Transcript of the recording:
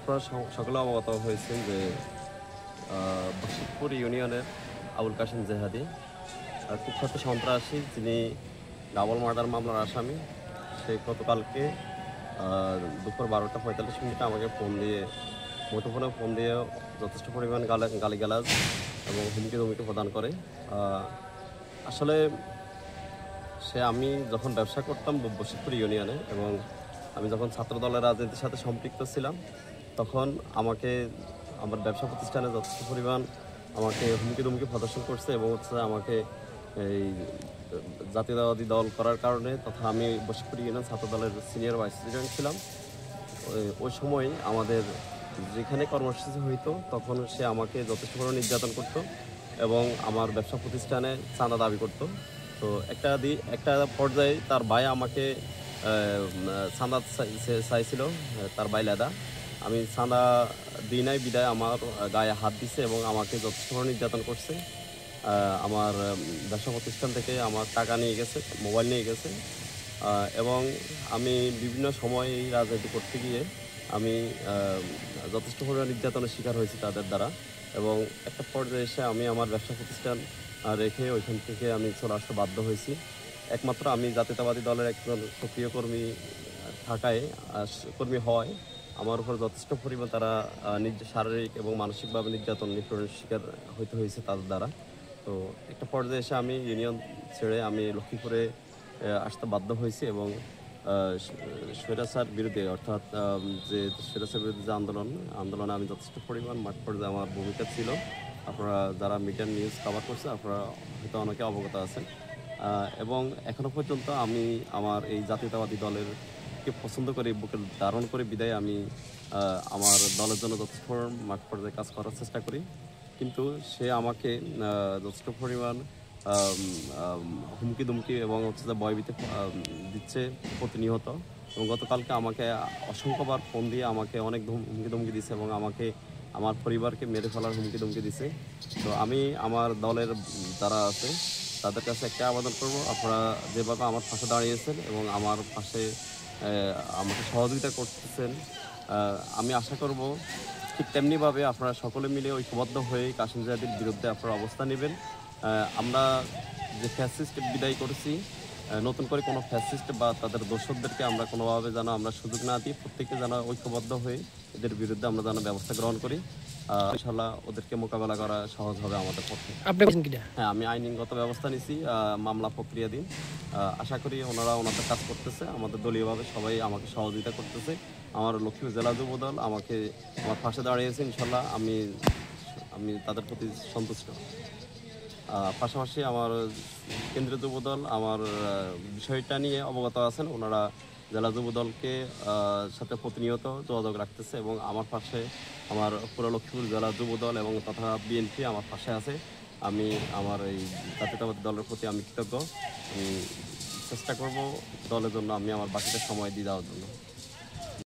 আপনারা সকলে অবগত হয়েছেন যে বশিরপুর ইউনিয়নের আবুল কাশেম জেহাদি কুখ্যাত সন্ত্রাসী, যিনি ডাবল মার্ডার মামলার আসামি, সে গতকালকে দুপুর 12টা 45 মিনিটে আমাকে মুঠোফোনে ফোন দিয়ে যথেষ্ট পরিমাণ গালিগালাজ এবং হুমকি ধমকি প্রদান করে। আসলে আমি যখন ব্যবসা করতাম বশিরপুর ইউনিয়নে এবং আমি যখন ছাত্র দলের রাজনীতির সাথে সম্পৃক্ত ছিলাম, তখন আমাকে আমার ব্যবসা প্রতিষ্ঠানে যথেষ্ট পরিমাণ আমাকে হুমকি ধমকি প্রদর্শন করছে এবং আমাকে এই জাতীয়তাবাদী দল করার কারণে, তথা আমি বশিরপুর ইউনিয়ন ছাত্র দলের সিনিয়র ভাইস প্রেসিডেন্ট ছিলাম। ওই সময় আমাদের যেখানে কর্মসূচি হইতো তখন সে আমাকে যথেষ্ট পরিমাণ নির্যাতন করত এবং আমার ব্যবসা প্রতিষ্ঠানে চাঁদা দাবি করত। তো একটা পর্যায়ে তার ভাই আমাকে চাঁদা চাইছিল, তার ভাই লেদা। আমি চাঁদা দিই নাই বিদায় আমার গায়ে হাত দিছে এবং আমাকে যথেষ্ট নির্যাতন করছে। আমার ব্যবসা প্রতিষ্ঠান থেকে আমার টাকা নিয়ে গেছে, মোবাইল নিয়ে গেছে এবং আমি বিভিন্ন সময় এই রাজনীতি করতে গিয়ে আমি যথেষ্ট পরিমাণ নির্যাতনের শিকার হয়েছি তাদের দ্বারা। এবং একটা পর্যায়ে এসে আমি আমার ব্যবসা প্রতিষ্ঠান রেখে ওইখান থেকে আমি চলে আসতে বাধ্য হয়েছি। একমাত্র আমি জাতীয়তাবাদী দলের একজন সক্রিয় কর্মী হয় আমার উপর যথেষ্ট পরিমাণ তারা শারীরিক এবং মানসিকভাবে নিপীড়নের শিকার হইতে হয়েছে তাদের দ্বারা। তো একটা পর্যায়ে এসে আমি ইউনিয়ন ছেড়ে আমি লক্ষ্মীপুরে আসতে বাধ্য হয়েছি এবং স্বৈরাচার বিরুদ্ধে, অর্থাৎ যে স্বৈরাচার বিরুদ্ধে যে আন্দোলনে আমি যথেষ্ট পরিমাণ মাঠ পর্যায়ে আমার ভূমিকা ছিল। আপনারা যারা মিডিয়ার নিউজ কভার করছে আপনারা হয়তো অনেকে অবগত আছেন। এবং এখনও পর্যন্ত আমি আমার এই জাতীয়তাবাদী দলেরকে পছন্দ করে বুকে ধারণ করে বিদায় আমি আমার দলের জন্য যথেষ্ট মাঠ পর্যায়ে কাজ করার চেষ্টা করি। কিন্তু সে আমাকে যথেষ্ট পরিমাণ হুমকি দুমকি এবং যে ভয়ভীতি দিচ্ছে প্রতিনিয়ত। এবং গতকালকে আমাকে অসংখ্যবার ফোন দিয়ে আমাকে অনেক হুমকি দুমকি দিচ্ছে এবং আমাকে আমার পরিবারকে মেরে ফেলার হুমকি দুমকি দিচ্ছে। তো আমি আমার দলের যারা আছে তাদের কাছে একটা আবেদন করব, আপনারা যেভাবে আমার পাশে দাঁড়িয়েছেন এবং আমার পাশে আমাকে সহযোগিতা করতেছেন, আমি আশা করব ঠিক তেমনিভাবে আপনারা সকলে মিলে ঐক্যবদ্ধ হয়ে কাশেম জেহাদির বিরুদ্ধে আপনারা অবস্থান নেবেন। আমরা যে ফ্যাসিস্ট বিদায় করেছি, নতুন করে কোনো ফ্যাসিস্ট বা তাদের দোসরদেরকে আমরা কোনোভাবে যেন আমরা সুযোগ না দিই, প্রত্যেকে যেন ঐক্যবদ্ধ হয়ে এদের বিরুদ্ধে আমরা যেন ব্যবস্থা গ্রহণ করি। ইনশাআল্লাহ ওদেরকে মোকাবেলা করা সহজ হবে আমাদের পক্ষে। হ্যাঁ, আমি আইনগত ব্যবস্থা নিছি, মামলা প্রক্রিয়াধীন। আশা করি ওনাদের কাজ করতেছে, আমাদের দলীয়ভাবে সবাই আমাকে সহযোগিতা করতেছে। আমার লক্ষ্মীপুর জেলা যুবদল আমার পাশে দাঁড়িয়েছে। ইনশাআল্লাহ আমি তাদের প্রতি সন্তুষ্ট। পাশাপাশি আমার কেন্দ্রীয় যুবদল আমার বিষয়টা নিয়ে অবগত আছেন। ওনারা জেলা যুবদলকে সাথে প্রতিনিয়ত যোগাযোগ রাখতেছে এবং আমার পাশে আমার পুরো লক্ষ্মীপুর জেলা যুবদল এবং তথা বিএনপি আমার পাশে আছে। আমি আমার এই জাতীয়তাবাদী দলের প্রতি আমি কৃতজ্ঞ। আমি চেষ্টা করব দলের জন্য আমি আমার বাকিটা সময় দিয়ে দেওয়ার জন্য।